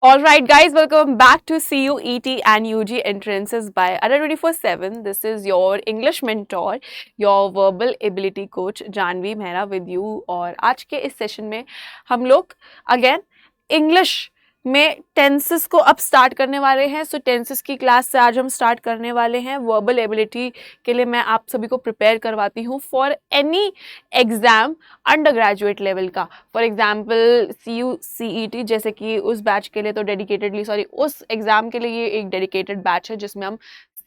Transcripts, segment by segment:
All right, guys, welcome back to CUET and UG Entrances by Ada 24/7. This is your English mentor, your verbal ability coach Janvi Mehra with you. और आज के इस session में हम लोग again English में tenses को अब स्टार्ट करने वाले हैं. सो टेंसेस की क्लास से आज हम स्टार्ट करने वाले हैं. वर्बल एबिलिटी के लिए मैं आप सभी को प्रिपेयर करवाती हूँ for any exam under graduate level का. फॉर एग्जाम्पल CUCET जैसे कि उस बैच के लिए तो डेडिकेटेडली उस एग्जाम के लिए ये एक डेडिकेटेड बैच है जिसमें हम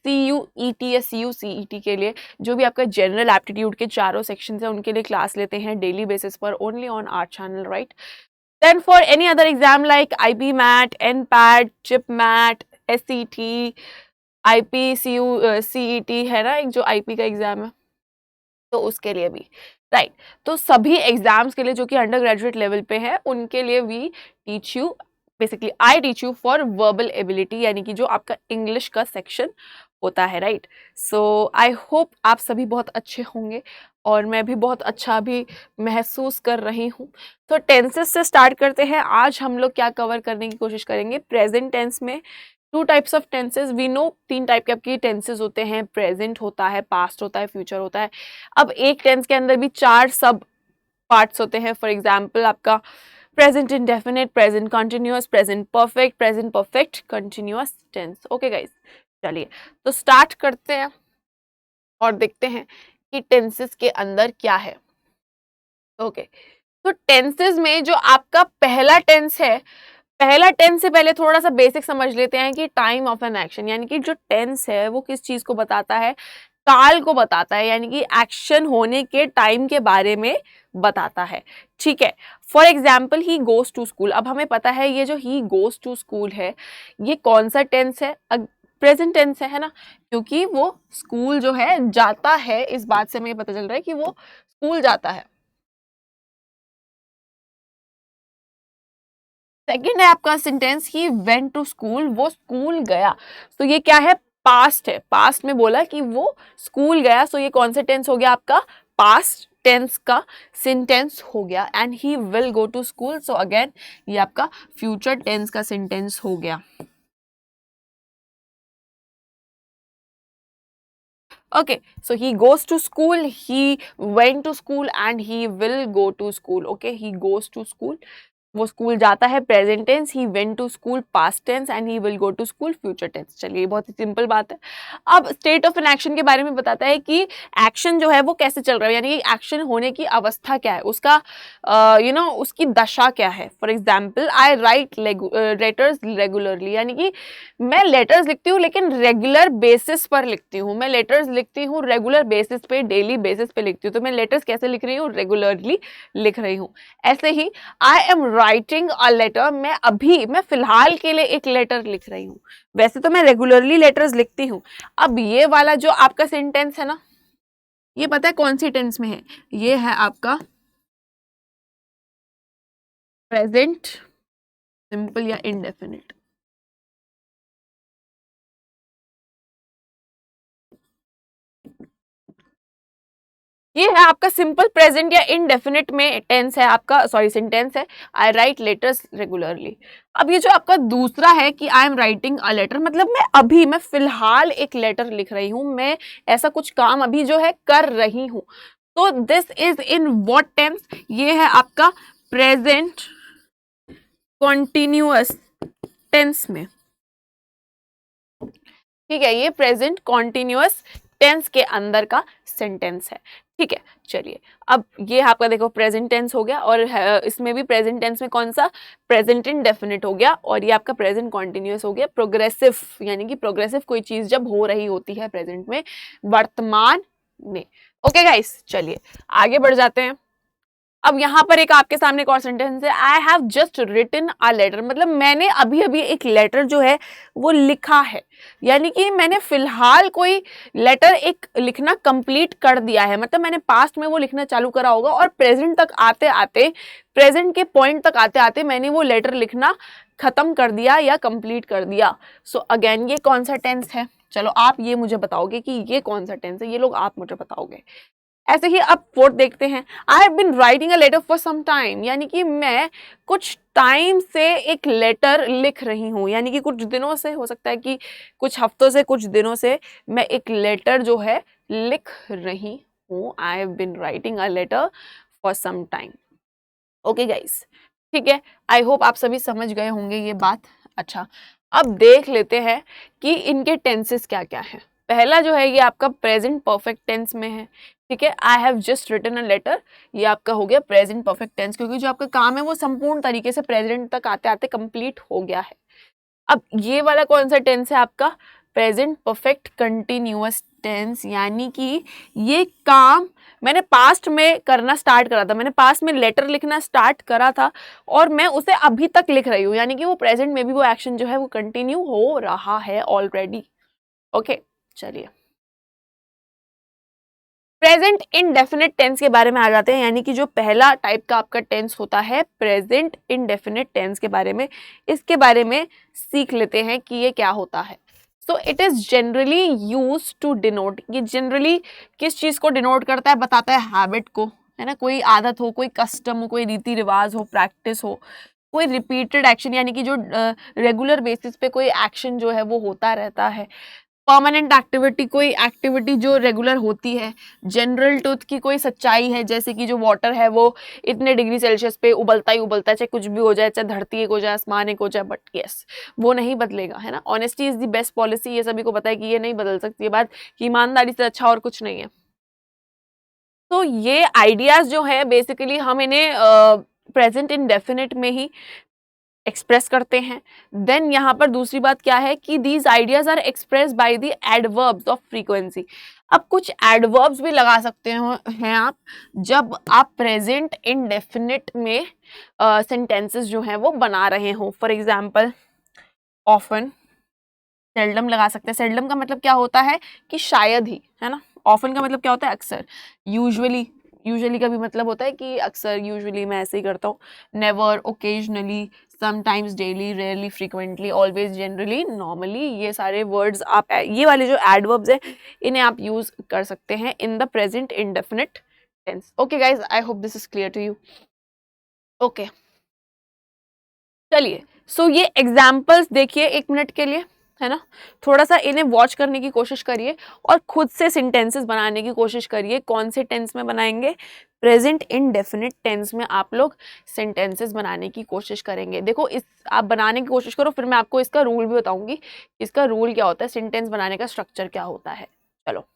CUET या CUCET के लिए जो भी आपका जनरल एप्टीट्यूड के चारों सेक्शन है उनके लिए क्लास लेते हैं डेली बेसिस पर only on our channel, right. Then for any other exam like IB MAT, NPAT, CHIP MAT, SET, CET है ना, एक जो IP का एग्जाम है तो उसके लिए भी राइट. तो सभी एग्जाम्स के लिए जो कि अंडर ग्रेजुएट लेवल पे है उनके लिए we teach you, basically I teach you for verbal ability, यानी कि जो आपका इंग्लिश का सेक्शन होता है, राइट. सो आई होप आप सभी बहुत अच्छे होंगे और मैं भी बहुत अच्छा भी महसूस कर रही हूँ. तो टेंसेस से स्टार्ट करते हैं. आज हम लोग क्या कवर करने की कोशिश करेंगे प्रेजेंट टेंस में. Two types of tenses we know, तीन टाइप के आपके टेंसेस होते हैं. प्रेजेंट होता है, पास्ट होता है, फ्यूचर होता है. अब एक टेंस के अंदर भी चार सब पार्ट्स होते हैं. फॉर एग्जाम्पल आपका present indefinite, present continuous, present perfect continuous tense. Okay guys, चलिए तो स्टार्ट करते हैं और देखते हैं कि टेंसेस के अंदर क्या है. ओके, तो टेंसेस में जो आपका पहला टेंस है, पहला टेंस से पहले थोड़ा सा बेसिक समझ लेते हैं कि टाइम ऑफ एन एक्शन, यानी कि जो टेंस है वो किस चीज को बताता है, काल को बताता है, यानी कि एक्शन होने के टाइम के बारे में बताता है. ठीक है. For example he goes to school. अब हमें पता है ये जो ही गोज टू स्कूल है ये कौन सा टेंस है, प्रेजेंट टेंस है ना, क्योंकि वो स्कूल जो है जाता है. इस बात से हमें पता चल रहा है कि वो स्कूल जाता है. सेकेंड है आपका sentence he went to school, वो स्कूल गया. तो ये क्या है, पास्ट है. पास्ट में बोला कि वो स्कूल गया. सो ये कौन सा टेंस हो गया आपका, पास्ट टेंस का सेंटेंस हो गया. And he will go to school, so again ये आपका फ्यूचर टेंस का सेंटेंस हो गया. Okay, so he goes to school, he went to school and he will go to school. Okay, he goes to school, वो school जाता है, present tense. He went to school past tense and he will go to school future tense. चलिए बहुत ही simple बात है. अब state of an action के बारे में बताता है कि एक्शन जो है वो कैसे चल रहा है, यानी कि एक्शन होने की अवस्था क्या है, उसका उसकी दशा क्या है. For example I write letters regularly, यानी कि मैं लेटर्स लिखती हूँ लेकिन रेगुलर बेसिस पर लिखती हूँ. मैं लेटर्स लिखती हूँ रेगुलर बेसिस पे, डेली बेसिस पे लिखती हूँ. तो मैं लेटर्स कैसे लिख रही हूँ, रेगुलरली लिख रही हूँ. ऐसे ही I am writing a letter, मैं फिलहाल के लिए एक लेटर लिख रही हूँ. वैसे तो मैं रेगुलरली लेटर्स लिखती हूँ. अब ये वाला जो आपका सेंटेंस है ना, ये पता है कौन सी टेंस में है, ये है आपका प्रेजेंट सिंपल या इंडेफिनिट. ये है आपका सिंपल प्रेजेंट या इनडेफिनिट में टेंस है आपका, सॉरी सेंटेंस है आई राइट लेटर्स रेगुलरली. अब ये जो आपका दूसरा है कि I am writing a letter, मतलब मैं फिलहाल एक लेटर लिख रही हूँ, मैं ऐसा कुछ काम अभी जो है कर रही हूँ. तो this is in what tense, ये है आपका प्रेजेंट कॉन्टिन्यूअस टेंस में. ठीक है, ये प्रेजेंट कॉन्टिन्यूअस टेंस के अंदर का सेंटेंस है. ठीक है, चलिए अब ये आपका देखो प्रेजेंट टेंस हो गया और इसमें भी प्रेजेंट टेंस में कौन सा, प्रेजेंट इंडेफिनिट हो गया. और ये आपका प्रेजेंट कॉन्टिन्यूअस हो गया प्रोग्रेसिव, यानी कि प्रोग्रेसिव कोई चीज जब हो रही होती है प्रेजेंट में, वर्तमान में. ओके गाइस, चलिए आगे बढ़ जाते हैं. अब यहाँ पर एक आपके सामने एक और सेंटेंस है, I have just written a letter, मतलब मैंने अभी अभी एक लेटर जो है वो लिखा है, यानी कि मैंने फिलहाल कोई लेटर एक लिखना कंप्लीट कर दिया है. मतलब मैंने पास्ट में वो लिखना चालू करा होगा और प्रेजेंट तक आते आते, प्रेजेंट के पॉइंट तक आते आते मैंने वो लेटर लिखना खत्म कर दिया या कंप्लीट कर दिया. सो अगेन ये कौन सा टेंस है, चलो आप ये मुझे बताओगे कि ये कौन सा टेंस है, ये लोग आप मुझे बताओगे. ऐसे ही अब फोर्थ देखते हैं, I have been writing a letter for some time, यानी कि मैं कुछ टाइम से एक लेटर लिख रही हूँ, यानी कि कुछ दिनों से, हो सकता है कि कुछ हफ्तों से, कुछ दिनों से मैं एक लेटर जो है लिख रही हूँ। I have been writing a letter for some time. Okay guys, ठीक है, आई होप आप सभी समझ गए होंगे ये बात। अच्छा, अब देख लेते हैं कि इनके टेंसेस क्या क्या हैं। पहला जो है ये आपका प्रेजेंट परफेक्ट टेंस में है, ठीक है, I have just written a letter, ये आपका हो गया प्रेजेंट परफेक्ट टेंस, क्योंकि जो आपका काम है वो संपूर्ण तरीके से प्रेजेंट तक आते आते कंप्लीट हो गया है। अब ये वाला कौन सा टेंस है आपका, प्रेजेंट परफेक्ट कंटिन्यूअस टेंस, यानी कि ये काम मैंने पास्ट में करना स्टार्ट करा था, मैंने पास्ट में लेटर लिखना स्टार्ट करा था और मैं उसे अभी तक लिख रही हूँ, यानी कि वो प्रेजेंट में भी वो एक्शन जो है वो कंटिन्यू हो रहा है ऑलरेडी। ओके, चलिए प्रेजेंट इंडेफिनिट टेंस के बारे में आ जाते हैं, यानी कि जो पहला टाइप का आपका टेंस होता है प्रेजेंट इंडेफिनिट टेंस के बारे में, इसके बारे में सीख लेते हैं कि ये क्या होता है। So it is generally use to denote, ये जनरली किस चीज को डिनोट करता है, बताता है हैबिट को, है ना, कोई आदत हो, कोई कस्टम हो, कोई रीति रिवाज हो, प्रैक्टिस हो, कोई रिपीटेड एक्शन, यानी कि जो रेगुलर बेसिस पे कोई एक्शन जो है वो होता रहता है, परमानेंट एक्टिविटी, कोई एक्टिविटी जो रेगुलर होती है, जनरल ट्रुथ की कोई सच्चाई है, जैसे कि जो वाटर है वो इतने डिग्री सेल्सियस पे उबलता ही उबलता है, चाहे कुछ भी हो जाए, चाहे धरती एक हो जाए, आसमान एक हो जाए, बट यस वो नहीं बदलेगा, है ना। Honesty is the best policy, ये सभी को पता है कि ये नहीं बदल सकती ये बात, कि ईमानदारी से अच्छा और कुछ नहीं है। तो ये आइडियाज जो है बेसिकली हम इन्हें प्रेजेंट इंडेफिनिट में ही एक्सप्रेस करते हैं। देन यहाँ पर दूसरी बात क्या है कि these ideas are express by the adverbs of frequency. अब कुछ एडवर्ब्स भी लगा सकते हैं आप जब आप प्रेजेंट इंडेफिनिट में सेंटेंसेस जो हैं वो बना रहे हो। फॉर एग्जाम्पल ऑफन, सेल्डम लगा सकते हैं। सेल्डम का मतलब क्या होता है कि शायद ही, है ना। ऑफन का मतलब क्या होता है, अक्सर। यूजुअली, यूजुअली का भी मतलब होता है कि अक्सर, यूजुअली मैं ऐसे ही करता हूँ। Never, occasionally, sometimes, daily, rarely, frequently, always, generally, normally, ये सारे वर्ड्स आप, ये वाले जो एडवर्ब्स हैं इन्हें आप यूज कर सकते हैं in the present indefinite tense. Okay guys, I hope this is clear to you. Okay, चलिए, सो ये एग्जाम्पल्स देखिए 1 मिनट के लिए, है ना। थोड़ा सा इन्हें वॉच करने की कोशिश करिए और खुद से सेंटेंसेस बनाने की कोशिश करिए। कौन से टेंस में बनाएंगे, प्रेजेंट इंडेफिनिट टेंस में आप लोग सेंटेंसेस बनाने की कोशिश करेंगे। देखो, इस आप बनाने की कोशिश करो, फिर मैं आपको इसका रूल भी बताऊंगी, इसका रूल क्या होता है, सेंटेंस बनाने का स्ट्रक्चर क्या होता है। चलो,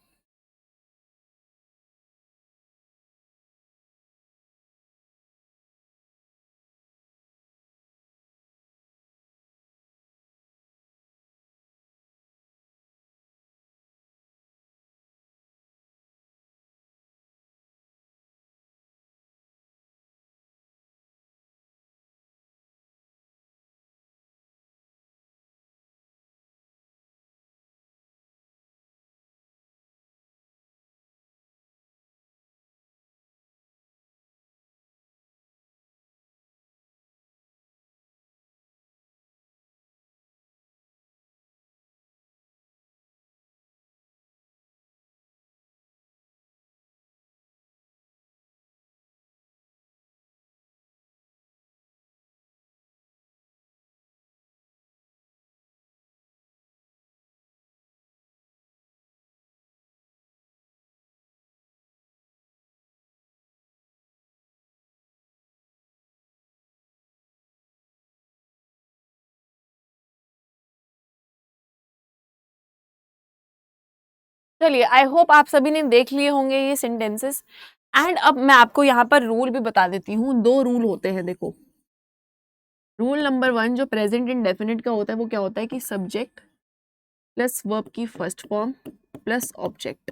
चलिए, आई होप आप सभी ने देख लिए होंगे ये सेंटेंसेस। एंड अब मैं आपको यहाँ पर रूल भी बता देती हूँ। 2 रूल होते हैं, देखो। रूल नंबर 1 जो प्रेजेंट इंडेफिनिट का होता है वो क्या होता है कि सब्जेक्ट प्लस वर्ब की फर्स्ट फॉर्म प्लस ऑब्जेक्ट।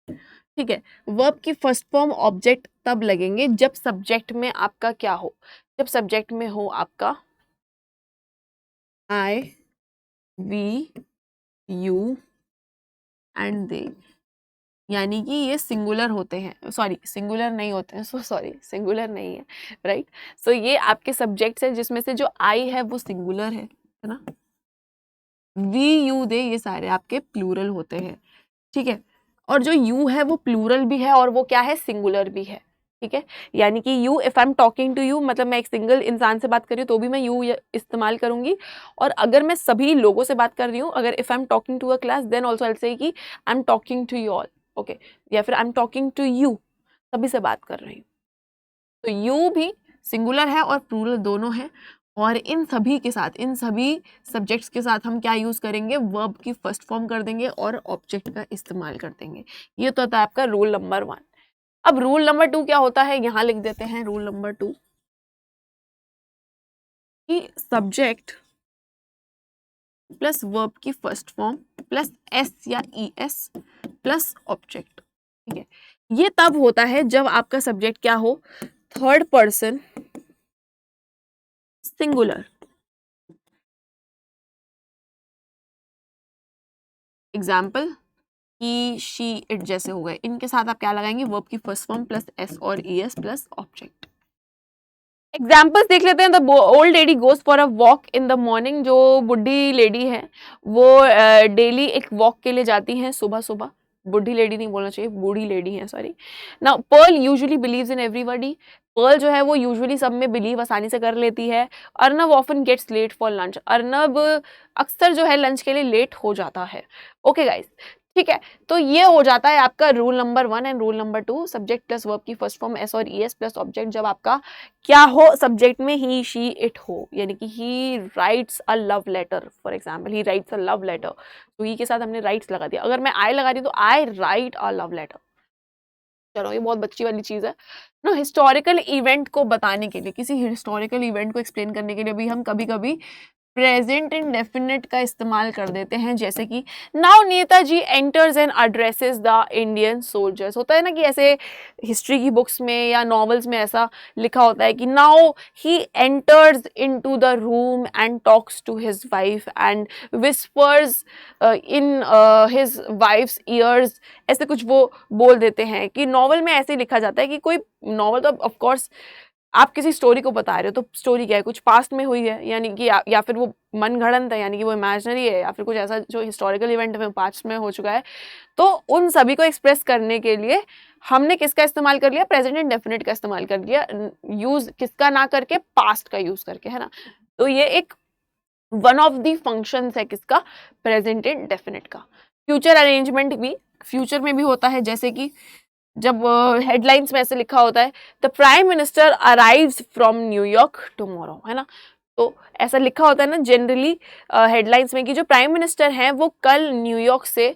ठीक है, वर्ब की फर्स्ट फॉर्म ऑब्जेक्ट तब लगेंगे जब सब्जेक्ट में आपका क्या हो, जब सब्जेक्ट में हो आपका आई, वी, यू एंड दे, यानी कि ये सिंगुलर होते हैं, सॉरी सिंगुलर नहीं होते हैं, सॉरी सिंगुलर नहीं है, राइट। सो ये आपके सब्जेक्ट्स है जिसमें से जो आई है वो सिंगुलर है ना। वी, यू, दे, ये सारे आपके प्लूरल होते हैं, ठीक है। और जो यू है वो प्लूरल भी है और वो क्या है, सिंगुलर भी है, ठीक है। यानी कि you, if I am talking to you, मतलब मैं एक सिंगल इंसान से बात कर रही हूँ तो भी मैं यू इस्तेमाल करूंगी, और अगर मैं सभी लोगों से बात कर रही हूँ, अगर if I am talking to a class, then also I say कि I am talking to you all, okay, या फिर I am talking to you, सभी से बात कर रही हूँ। तो यू भी सिंगुलर है और प्लूरल दोनों है, और इन सभी के साथ, इन सभी सब्जेक्ट्स के साथ हम क्या यूज करेंगे, वर्ब की फर्स्ट फॉर्म कर देंगे और ऑब्जेक्ट का इस्तेमाल कर देंगे। ये तो था आपका रूल नंबर 1। अब रूल नंबर 2 क्या होता है, यहां लिख देते हैं रूल नंबर 2 कि सब्जेक्ट प्लस वर्ब की फर्स्ट फॉर्म प्लस एस या ई एस प्लस ऑब्जेक्ट, ठीक है। ये तब होता है जब आपका सब्जेक्ट क्या हो, third person singular. Example he, she, it जैसे हो गए, इनके साथ आप क्या लगाएंगे, वर्ब की फर्स्ट फॉर्म प्लस एस और E S plus object. Examples देख लेते हैं। The old lady goes for a walk in the morning, जो बुढ़ी लेडी है वो डेली एक वॉक के लिए जाती हैं सुबह सुबह। बुढ़ी लेडी नहीं बोलना चाहिए, बूढ़ी लेडी है, sorry. Now Pearl usually believes in everybody, Pearl जो है वो यूजुअली सब में बिलीव आसानी से कर लेती है। Arnab often gets late for lunch, Arnab अक्सर जो है लंच के लिए लेट हो जाता है। ओके गाइस, ठीक है। तो ये हो जाता है आपका rule number 1 and rule number 2, subject plus verb की फर्स्ट फॉर्म एस और ई एस प्लस ऑब्जेक्ट जब आपका क्या हो, सब्जेक्ट में ही, शी, इट हो, यानी कि he writes a love letter, for example he writes a love letter, तो ही के साथ हमने राइट्स लगा दिया। अगर मैं आई लगा रही तो आई राइट अ लव लेटर। चलो, ये बहुत बच्ची वाली चीज है ना। हिस्टोरिकल इवेंट को बताने के लिए, किसी हिस्टोरिकल इवेंट को एक्सप्लेन करने के लिए भी हम कभी कभी प्रेजेंट इंडेफिनिट का इस्तेमाल कर देते हैं, जैसे कि now Netaji enters and addresses the Indian soldiers. होता है ना कि ऐसे हिस्ट्री की बुक्स में या नॉवेल्स में ऐसा लिखा होता है कि now he enters into the room and talks to his wife and whispers in his wife's ears, ऐसे कुछ वो बोल देते हैं कि नॉवल में ऐसे लिखा जाता है कि कोई नॉवल, तो ऑफ कोर्स आप किसी स्टोरी को बता रहे हो तो स्टोरी क्या है, कुछ पास्ट में हुई है, यानी कि या फिर वो मन गढ़ंत है, यानी कि वो इमेजिनरी है, या फिर कुछ ऐसा जो हिस्टोरिकल इवेंट में पास्ट में हो चुका है। तो उन सभी को एक्सप्रेस करने के लिए हमने किसका इस्तेमाल कर लिया, प्रेजेंट इंडेफिनिट का इस्तेमाल कर लिया, यूज किसका ना करके, पास्ट का यूज करके, है ना। तो ये एक वन ऑफ द फंक्शंस है किसका, प्रेजेंट इंडेफिनिट का। फ्यूचर अरेंजमेंट भी फ्यूचर में भी होता है, जैसे कि जब हेडलाइंस में ऐसे लिखा होता है the prime minister arrives from New York tomorrow, है ना। तो ऐसा लिखा होता है ना जनरली हेडलाइंस में कि जो प्राइम मिनिस्टर हैं वो कल न्यूयॉर्क से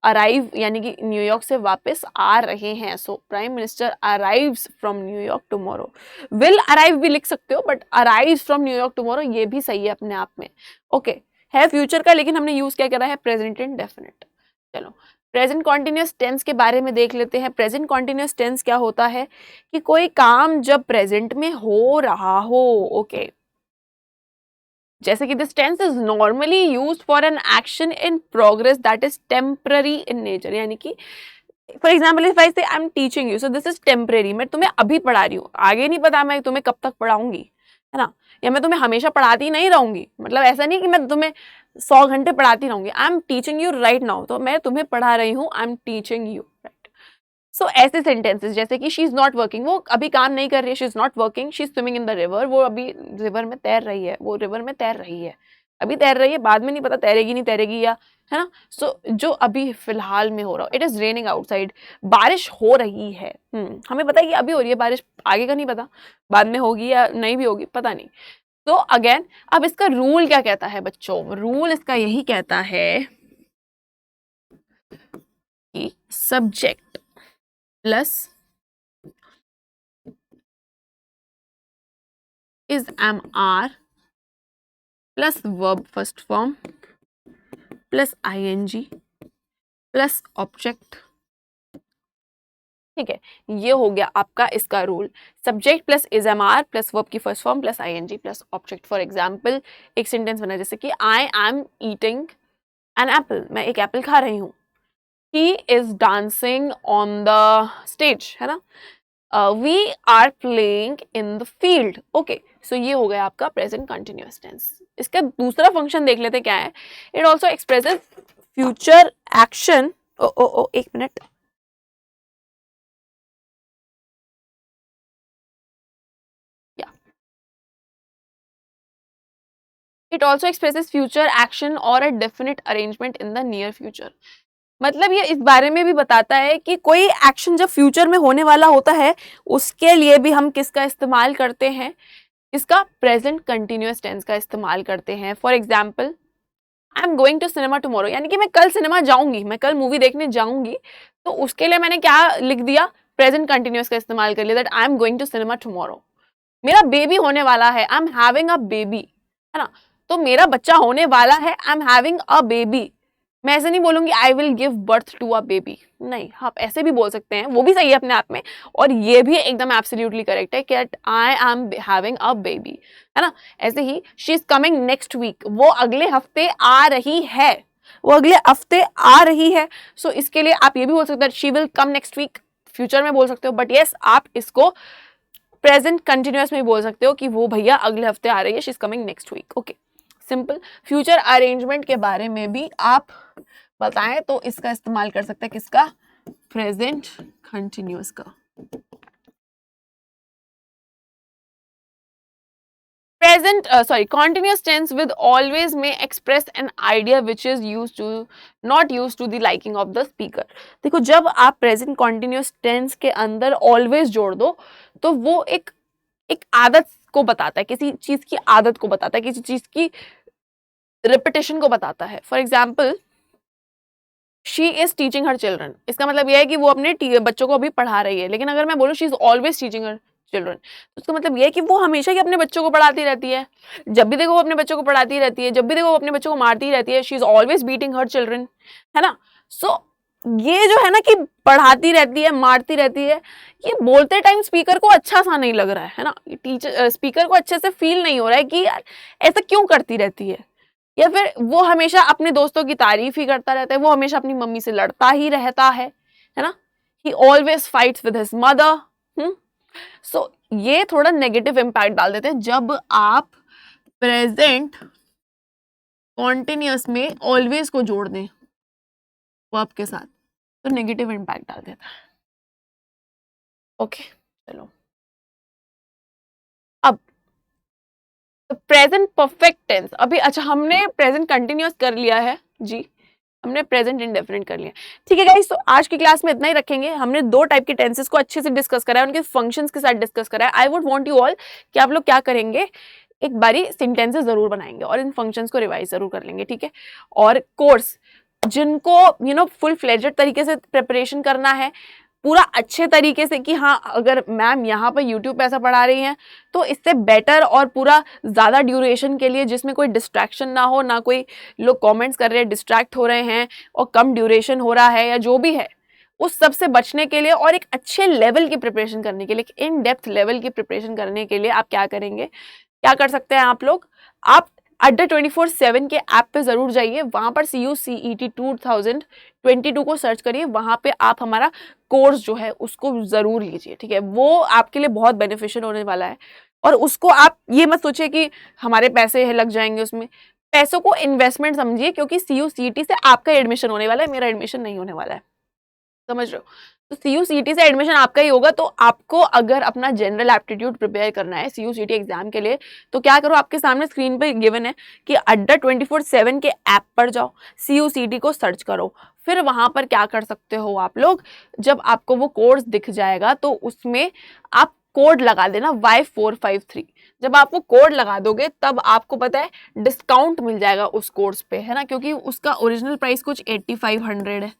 अराइव, यानी कि न्यूयॉर्क से वापस आ रहे हैं। So prime minister arrives from New York tomorrow. Will arrive भी लिख सकते हो, but arrives from New York tomorrow ये भी सही है अपने आप में। ओके, है फ्यूचर का, लेकिन हमने यूज क्या करा है, प्रेजेंट इंडेफिनिट। चलो, प्रेजेंट कॉन्टिन्यूअस टेंस के बारे में देख लेते हैं। प्रेजेंट कॉन्टिन्यूअस टेंस क्या होता है कि कोई काम जब प्रेजेंट में हो रहा हो, ओके, जैसे कि this tense is normally used for an action in progress that is temporary in nature, यानी कि for example if I say I am teaching you, so this is temporary, मैं तुम्हें अभी पढ़ा रही हूँ, आगे नहीं पता मैं तुम्हें कब तक पढ़ाऊंगी, है ना, या मैं तुम्हें हमेशा पढ़ाती नहीं रहूंगी, मतलब ऐसा नहीं कि मैं तुम्हें 100 घंटे पढ़ाती रहूंगी। I am teaching you right now, तो मैं तुम्हें पढ़ा रही हूँ, I am teaching you, right. So ऐसे सेंटेंसेस जैसे कि शी इज नॉट वर्किंग, वो अभी काम नहीं कर रही है, she is not working, she is swimming in the river, वो अभी रिवर में तैर रही है, वो रिवर में तैर रही है, अभी तैर रही है, बाद में नहीं पता तैरेगी नहीं तैरेगी, या, है ना। सो जो अभी फिलहाल में हो रहा हो, इट इज रेनिंग आउटसाइड, बारिश हो रही है, हमें पता है कि अभी हो रही है बारिश, आगे का नहीं पता, बाद में होगी या नहीं भी होगी, पता नहीं। तो अगेन, अब इसका रूल क्या कहता है बच्चों, रूल इसका यही कहता है कि subject plus is MR plus verb first form plus ING plus object, ठीक है। ये हो गया आपका इसका रूल, subject plus is MR plus verb की first form plus ING plus object. For example एक सेंटेंस बना जैसे कि I am eating an apple, मैं एक एप्पल खा रही हूँ। He is dancing on the stage, है ना। We are playing in the field, okay. सो ये हो गया आपका प्रेजेंट कंटिन्यूअस टेंस। इसका दूसरा फंक्शन देख लेते क्या है, it also expresses future action. ओ एक मिनट, it also expresses future action और a definite arrangement in the near future. मतलब ये इस बारे में भी बताता है कि कोई एक्शन जब फ्यूचर में होने वाला होता है उसके लिए भी हम किसका इस्तेमाल करते हैं, इसका प्रेजेंट कंटिन्यूअस टेंस का इस्तेमाल करते हैं। For example, I am going to cinema tomorrow, यानी कि मैं कल सिनेमा जाऊंगी, मैं कल मूवी देखने जाऊंगी, तो उसके लिए मैंने क्या लिख दिया, प्रेजेंट कंटिन्यूअस का इस्तेमाल कर लिया, that I am going to cinema tomorrow. मेरा बेबी होने वाला है, I am having a baby, है ना, तो मेरा बच्चा होने वाला है, I am having a baby. मैं ऐसे नहीं बोलूंगी I will give birth to a baby, नहीं, आप ऐसे भी बोल सकते हैं, वो भी सही है अपने आप में, और ये भी एकदम एब्सोल्युटली करेक्ट है कि I am having a baby, है ना। ऐसे ही she is coming next week, वो अगले हफ्ते आ रही है, वो अगले हफ्ते आ रही है। सो इसके लिए आप ये भी बोल सकते हैं she will come next week, future में बोल सकते हो, बट यस आप इसको प्रेजेंट कंटिन्यूअस में बोल सकते हो कि वो भैया अगले हफ्ते आ रही है, she is coming next week. Okay, simple. Future arrangement के बारे में भी आप बताएं तो इसका इस्तेमाल कर सकते हैं, किसका, प्रेजेंट कंटिन्यूअस का। Present continuous tense with always may express an idea which is used to not used to the liking of the speaker। देखो, जब आप प्रेजेंट continuous tense के अंदर always जोड़ दो तो वो एक आदत को बताता है, किसी चीज की आदत को बताता है, किसी चीज की रिपीटेशन को बताता है। For example, she is teaching her children, इसका मतलब यह है कि वो अपने बच्चों को अभी पढ़ा रही है। लेकिन अगर मैं बोलूँ she is always teaching her children, तो उसका मतलब यह है कि वो हमेशा ही अपने बच्चों को पढ़ाती रहती है, जब भी देखो वो अपने बच्चों को पढ़ाती रहती है, जब भी देखो वो अपने बच्चों को मारती रहती है, she is always beating her children, है ना। सो ये जो है ना कि पढ़ाती रहती है, मारती रहती है, ये बोलते टाइम स्पीकर को अच्छा सा नहीं लग रहा है ना, ये टीचर स्पीकर को अच्छे से फील नहीं हो रहा है कि यार ऐसा क्यों करती रहती है, या फिर वो हमेशा अपने दोस्तों की तारीफ ही करता रहता है, वो हमेशा अपनी मम्मी से लड़ता ही रहता है ना, he always fights with his mother. So ये थोड़ा नेगेटिव इम्पैक्ट डाल देते हैं जब आप प्रेजेंट कॉन्टिन्यूअस में ऑलवेज को जोड़ दें वर्ब के साथ, तो नेगेटिव इम्पैक्ट डाल देता है। ओके, चलो अब प्रेजेंट परफेक्ट टेंस। अभी अच्छा, हमने प्रेजेंट कंटिन्यूअस कर लिया है जी, हमने प्रेजेंट इंडेफिनिट कर लिया, ठीक है गाइस। तो आज की क्लास में इतना ही रखेंगे। हमने दो टाइप के टेंसेस को अच्छे से डिस्कस करा है, उनके फंक्शंस के साथ डिस्कस करा है। I would want you all कि आप लोग क्या करेंगे, एक बारी सेंटेंसेस जरूर बनाएंगे और इन फंक्शंस को रिवाइज जरूर कर लेंगे, ठीक है। और कोर्स जिनको फुल फ्लेजेड तरीके से प्रिपरेशन करना है, पूरा अच्छे तरीके से कि हाँ अगर मैम यहाँ पर यूट्यूब पे ऐसा पढ़ा रही हैं तो इससे बेटर और पूरा ज़्यादा ड्यूरेशन के लिए जिसमें कोई डिस्ट्रैक्शन ना हो, ना कोई लोग कमेंट्स कर रहे हैं डिस्ट्रैक्ट हो रहे हैं और कम ड्यूरेशन हो रहा है या जो भी है, उस सब से बचने के लिए और एक अच्छे लेवल की प्रिपरेशन करने के लिए, इन डेप्थ लेवल की प्रिपरेशन करने के लिए आप क्या करेंगे, क्या कर सकते हैं आप लोग, आप अड्डा 24/7 के ऐप पे जरूर जाइए, वहां पर CUCET 2022 को सर्च करिए, वहां पे आप हमारा कोर्स जो है उसको जरूर लीजिए, ठीक है। वो आपके लिए बहुत बेनिफिशियल होने वाला है। और उसको आप ये मत सोचिए कि हमारे पैसे लग जाएंगे उसमें, पैसों को इन्वेस्टमेंट समझिए, क्योंकि CUCET से आपका एडमिशन होने वाला है, मेरा एडमिशन नहीं होने वाला है, समझ रहे हो। तो CUCET से एडमिशन आपका ही होगा। तो आपको अगर अपना जनरल एप्टीट्यूड प्रिपेयर करना है CUCET एग्जाम के लिए, तो क्या करो, आपके सामने स्क्रीन पे गिवन है कि अड्डा 24/7 के ऐप पर जाओ, CUCET को सर्च करो, फिर वहां पर क्या कर सकते हो आप लोग, जब आपको वो कोर्स दिख जाएगा तो उसमें आप कोड लगा देना Y453। जब आप वो कोड लगा दोगे तब आपको पता है डिस्काउंट मिल जाएगा उस कोर्स पे, है ना, क्योंकि उसका ओरिजिनल प्राइस कुछ 8500 है,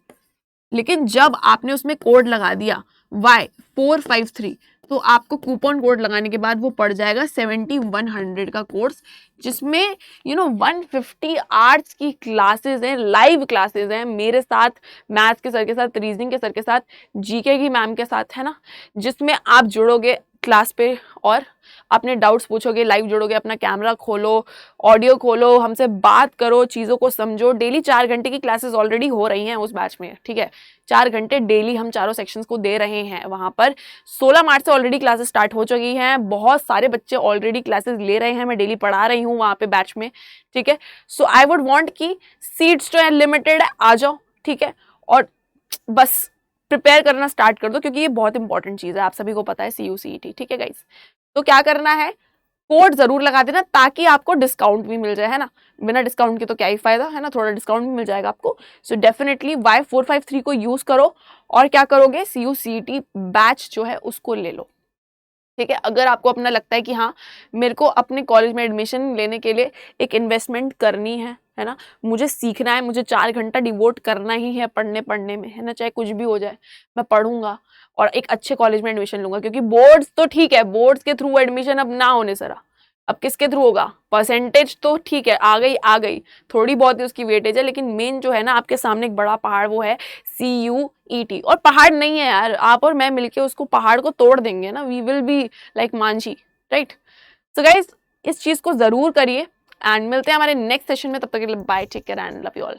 लेकिन जब आपने उसमें कोड लगा दिया Y453 तो आपको कूपन कोड लगाने के बाद वो पड़ जाएगा 7100 का कोर्स, जिसमें 150 आर्ट्स की क्लासेस हैं, लाइव क्लासेस हैं मेरे साथ, मैथ्स के सर के साथ, रीजनिंग के सर के साथ, जीके की मैम के साथ, है ना, जिसमें आप जुड़ोगे क्लास पे और अपने डाउट्स पूछोगे, लाइव जुड़ोगे, अपना कैमरा खोलो, ऑडियो खोलो, हमसे बात करो, चीज़ों को समझो। डेली 4 घंटे की क्लासेस ऑलरेडी हो रही हैं उस बैच में, ठीक है, 4 घंटे डेली हम चारों सेक्शंस को दे रहे हैं वहाँ पर। 16 मार्च से ऑलरेडी क्लासेस स्टार्ट हो चुकी हैं, बहुत सारे बच्चे ऑलरेडी क्लासेस ले रहे हैं, मैं डेली पढ़ा रही हूँ वहाँ पे बैच में, ठीक है। सो आई वुड वॉन्ट कि सीट्स जो है लिमिटेड, आ जाओ, ठीक है, और बस प्रिपेयर करना स्टार्ट कर दो, क्योंकि ये बहुत इंपॉर्टेंट चीज़ है, आप सभी को पता है CUCET, ठीक है गाइस। तो क्या करना है, कोड जरूर लगा देना ताकि आपको डिस्काउंट भी मिल जाए, है ना। बिना डिस्काउंट के तो क्या ही फायदा, है ना, थोड़ा डिस्काउंट भी मिल जाएगा आपको। सो डेफिनेटली Y453 को यूज करो और क्या करोगे, CU/CET बैच जो है उसको ले लो, ठीक है। अगर आपको अपना लगता है कि हाँ मेरे को अपने कॉलेज में एडमिशन लेने के लिए एक इन्वेस्टमेंट करनी है ना, मुझे सीखना है, मुझे 4 घंटा डिवोट करना ही है पढ़ने में, है ना, चाहे कुछ भी हो जाए मैं पढ़ूंगा और एक अच्छे कॉलेज में एडमिशन लूंगा। क्योंकि बोर्ड्स तो ठीक है, बोर्ड्स के थ्रू एडमिशन अब ना होने सरा, अब किसके थ्रू होगा, परसेंटेज तो ठीक है आ गई थोड़ी बहुत ही उसकी वेटेज है, लेकिन मेन जो है ना आपके सामने एक बड़ा पहाड़ वो है CUET। और पहाड़ नहीं है यार, आप और मैं मिलके उसको पहाड़ को तोड़ देंगे ना, we will be like Manjhi, right. So guys इस चीज को जरूर करिए एंड मिलते हैं हमारे नेक्स्ट सेशन में, तब तक के लिए bye, take care and love you all.